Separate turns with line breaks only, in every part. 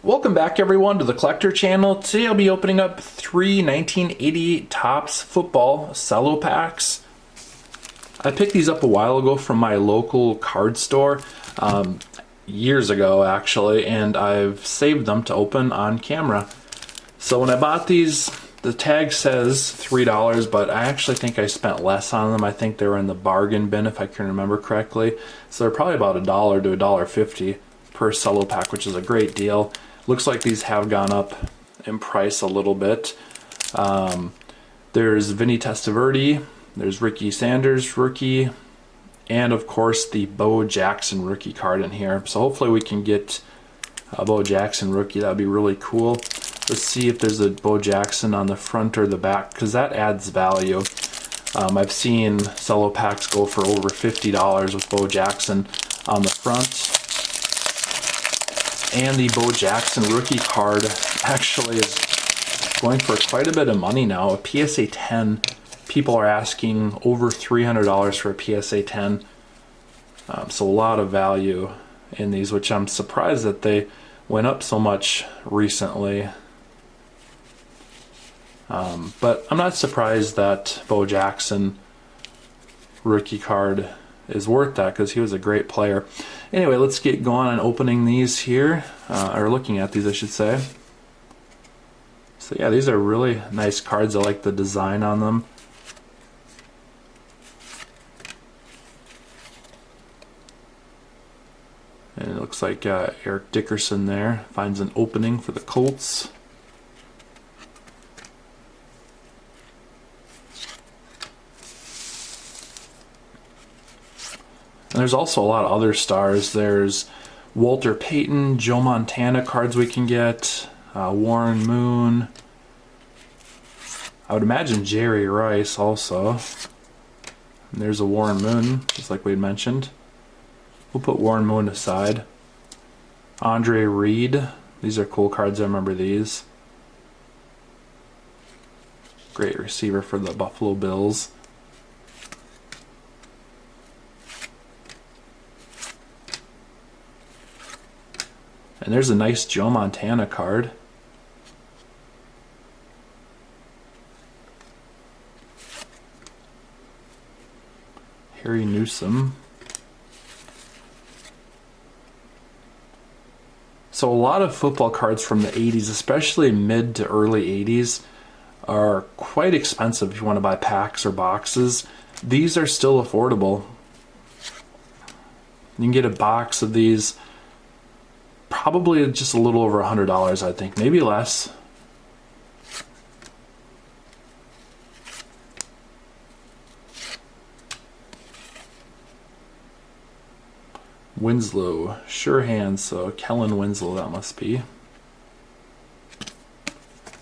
Welcome back everyone to the Collector Channel. Today I'll be opening up 3 1988 Topps football cello packs. I picked these up a while ago from my local card store, years ago actually, and I've saved them to open on camera. So when I bought these, the tag says $3, but I actually think I spent less on them. I think they were in the bargain bin if I can remember correctly. So they're probably about $1 to $1.50 per cello pack, which is a great deal. Looks like these have gone up in price a little bit. There's Vinny Testaverde, there's Ricky Sanders rookie, and of course the Bo Jackson rookie card in here. So hopefully we can get a Bo Jackson rookie. That would be really cool. Let's see if there's a Bo Jackson on the front or the back, because that adds value. I've seen cello packs go for over $50 with Bo Jackson on the front. And the Bo Jackson rookie card actually is going for quite a bit of money now. A PSA 10, people are asking over $300 for a PSA 10. So a lot of value in these, which I'm surprised that they went up so much recently. But I'm not surprised that Bo Jackson rookie card is worth that, because he was a great player. Anyway, let's get going on opening these here, or looking at these I should say. So yeah, these are really nice cards. I like the design on them. And it looks like Eric Dickerson there finds an opening for the Colts. And there's also a lot of other stars. There's Walter Payton, Joe Montana cards we can get, Warren Moon. I would imagine Jerry Rice also. And there's a Warren Moon, just like we had mentioned. We'll put Warren Moon aside. Andre Reed. These are cool cards, I remember these. Great receiver for the Buffalo Bills. And there's a nice Joe Montana card. Harry Newsome. So a lot of football cards from the 80s, especially mid to early 80s, are quite expensive if you want to buy packs or boxes. These are still affordable. You can get a box of these probably just a little over $100, I think, maybe less. Winslow, sure hands, so Kellen Winslow that must be.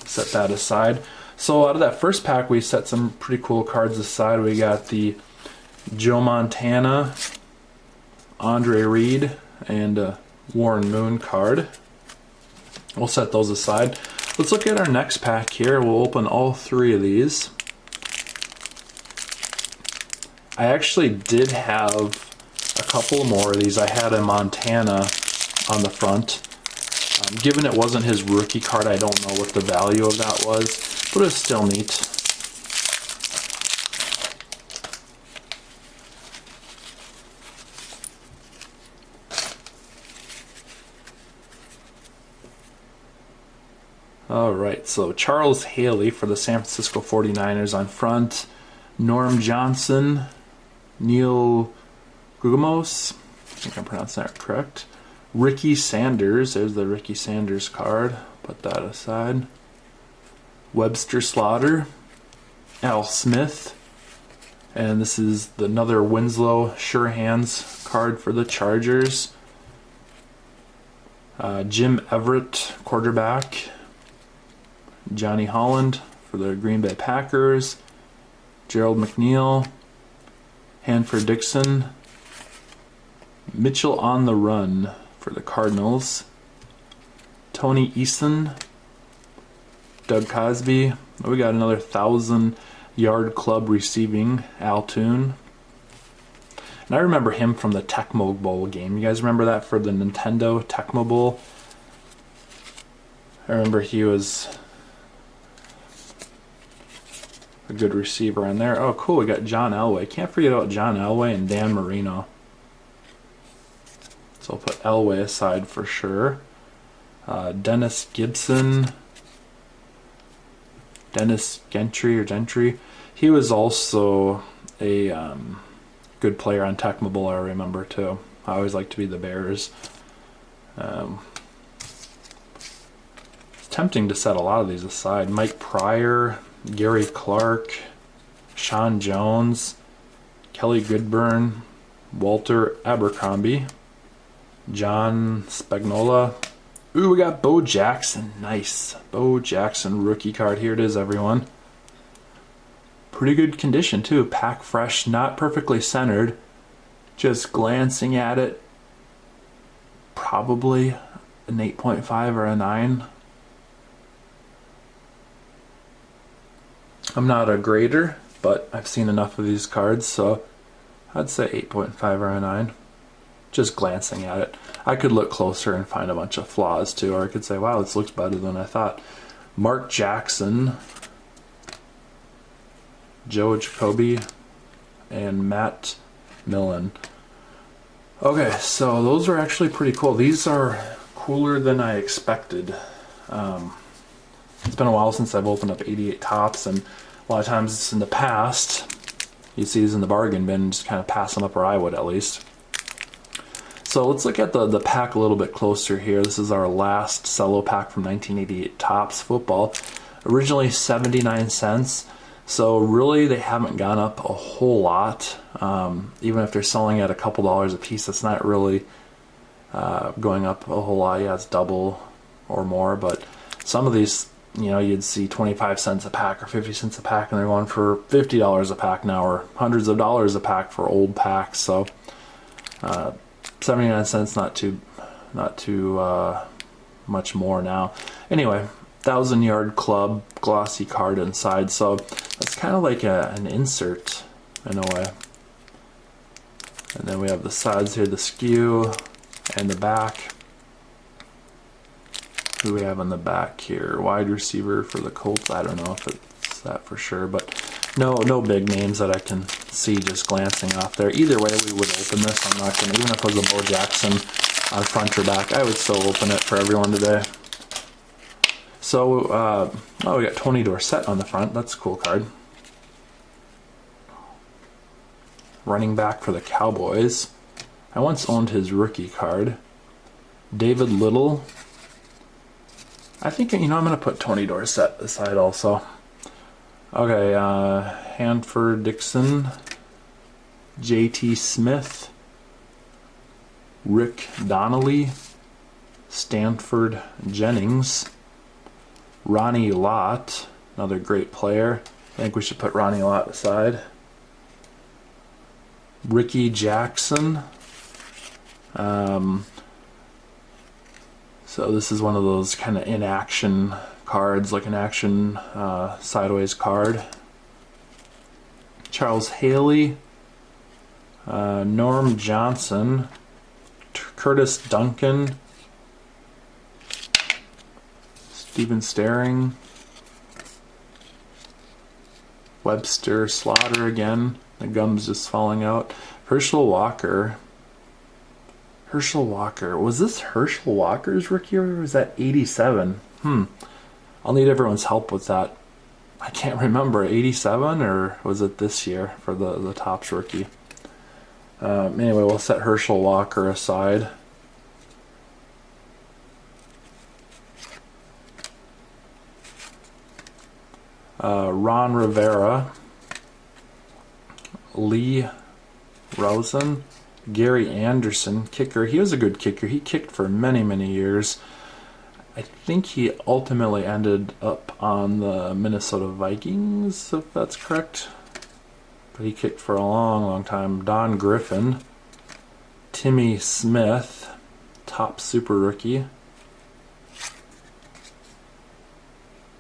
Set that aside. So out of that first pack we set some pretty cool cards aside. We got the Joe Montana, Andre Reed, and Warren Moon card. We'll set those aside. Let's look at our next pack here. We'll open all three of these. I actually did have a couple more of these. I had a Montana on the front. Given it wasn't his rookie card, I don't know what the value of that was, but it's still neat. Alright, so Charles Haley for the San Francisco 49ers on front. Norm Johnson, Neil Gugamos, I think I'm pronouncing that correct. Ricky Sanders, there's the Ricky Sanders card, put that aside. Webster Slaughter, Al Smith, and this is another Winslow Sure Hands card for the Chargers. Jim Everett, quarterback. Johnny Holland for the Green Bay Packers, Gerald McNeil, Hanford Dixon, Mitchell on the Run for the Cardinals, Tony Eason, Doug Cosby. We got another 1,000-yard club receiving, Al Toon. And I remember him from the Tecmo Bowl game. You guys remember that for the Nintendo Tecmo Bowl? I remember he was a good receiver in there. Oh, cool. We got John Elway. Can't forget about John Elway and Dan Marino. So I'll put Elway aside for sure. Dennis Gibson. Dennis Gentry. He was also a good player on Tecmo Bowl, I remember too. I always liked to be the Bears. It's tempting to set a lot of these aside. Mike Pryor, Gary Clark, Sean Jones, Kelly Goodburn, Walter Abercrombie, John Spagnola. Ooh, we got Bo Jackson. Nice. Bo Jackson rookie card. Here it is, everyone. Pretty good condition too. Pack fresh, not perfectly centered. Just glancing at it, probably an 8.5 or a 9. I'm not a grader, but I've seen enough of these cards, so I'd say 8.5 or a 9. Just glancing at it. I could look closer and find a bunch of flaws too, or I could say, wow, this looks better than I thought. Mark Jackson, Joe Jacoby, and Matt Millen. Okay, so those are actually pretty cool. These are cooler than I expected. It's been a while since I've opened up 88 Tops, and a lot of times in the past, you see these in the bargain bin, just kind of pass them up, or I would at least. So let's look at the pack a little bit closer here. This is our last Cello pack from 1988 Tops Football. Originally 79 cents. So really they haven't gone up a whole lot. Even if they're selling at a couple dollars a piece, that's not really going up a whole lot. Yeah, it's double or more. But some of these, you know, you'd see 25 cents a pack or 50 cents a pack, and they're going for $50 a pack now, or hundreds of dollars a pack for old packs. So 79 cents, not too much more now. Anyway, 1,000-yard club glossy card inside, so that's kind of like an insert in a way. And then we have the sides here, the skew, and the back. Who we have on the back here? Wide receiver for the Colts. I don't know if it's that for sure, but no big names that I can see just glancing off there. Either way, we would open this. I'm not gonna, even if it was a Bo Jackson on front or back, I would still open it for everyone today. So, oh, we got Tony Dorsett on the front. That's a cool card. Running back for the Cowboys. I once owned his rookie card. David Little. I think, you know, I'm going to put Tony Dorsett aside also. Okay, Hanford Dixon. J.T. Smith. Rick Donnelly. Stanford Jennings. Ronnie Lott, another great player. I think we should put Ronnie Lott aside. Ricky Jackson. So this is one of those kind of in-action cards, like an action sideways card. Charles Haley. Norm Johnson. Curtis Duncan. Steven Staring, Webster Slaughter again. The gum's just falling out. Herschel Walker. Was this Herschel Walker's rookie, or was that 87? I'll need everyone's help with that. I can't remember. 87, or was it this year for the Topps rookie? Anyway, we'll set Herschel Walker aside. Ron Rivera, Lee Rosen, Gary Anderson, kicker. He was a good kicker. He kicked for many, many years. I think he ultimately ended up on the Minnesota Vikings, if that's correct. But he kicked for a long, long time. Don Griffin, Timmy Smith, top super rookie.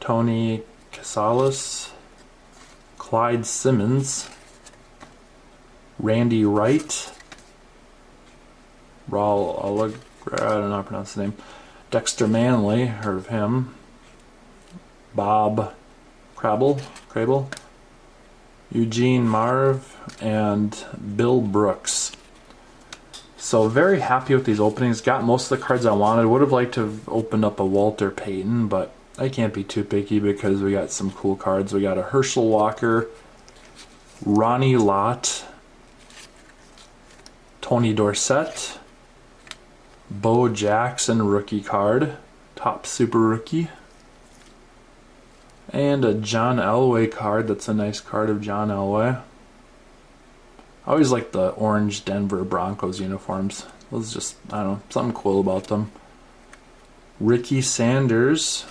Tony Casales, Clyde Simmons, Randy Wright, Raul Oleg, I don't know how to pronounce the name, Dexter Manley, heard of him, Bob Crable, Eugene Marv, and Bill Brooks. So very happy with these openings. Got most of the cards I wanted. Would have liked to have opened up a Walter Payton, but I can't be too picky because we got some cool cards. We got a Herschel Walker, Ronnie Lott, Tony Dorsett, Bo Jackson rookie card, top super rookie, and a John Elway card. That's a nice card of John Elway. I always like the orange Denver Broncos uniforms. Those just, I don't know, something cool about them. Ricky Sanders,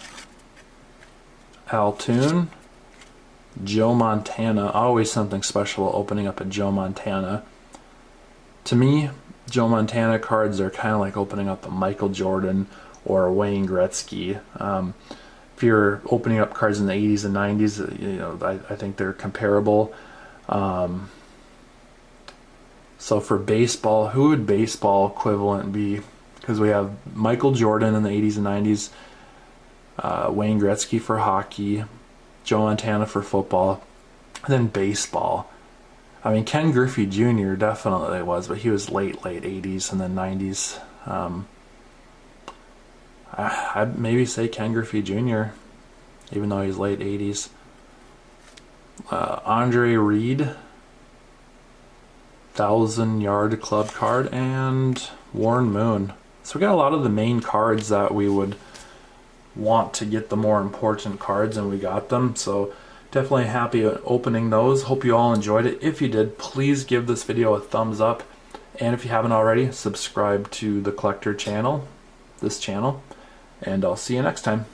Al Toon, Joe Montana. Always something special opening up a Joe Montana. To me, Joe Montana cards are kind of like opening up a Michael Jordan or a Wayne Gretzky. If you're opening up cards in the 80s and 90s, you know, I think they're comparable. So for baseball, who would baseball equivalent be? Because we have Michael Jordan in the 80s and 90s, Wayne Gretzky for hockey, Joe Montana for football, and then baseball. I mean, Ken Griffey Jr. definitely was, but he was late 80s and then 90s. I'd maybe say Ken Griffey Jr., even though he's late 80s. Andre Reed, 1,000-yard club card, and Warren Moon. So we got a lot of the main cards that we would want to get the more important cards, and we got them. So definitely happy opening those. Hope you all enjoyed it. If you did, please give this video a thumbs up, and if you haven't already, subscribe to the Collector channel, this channel, and I'll see you next time.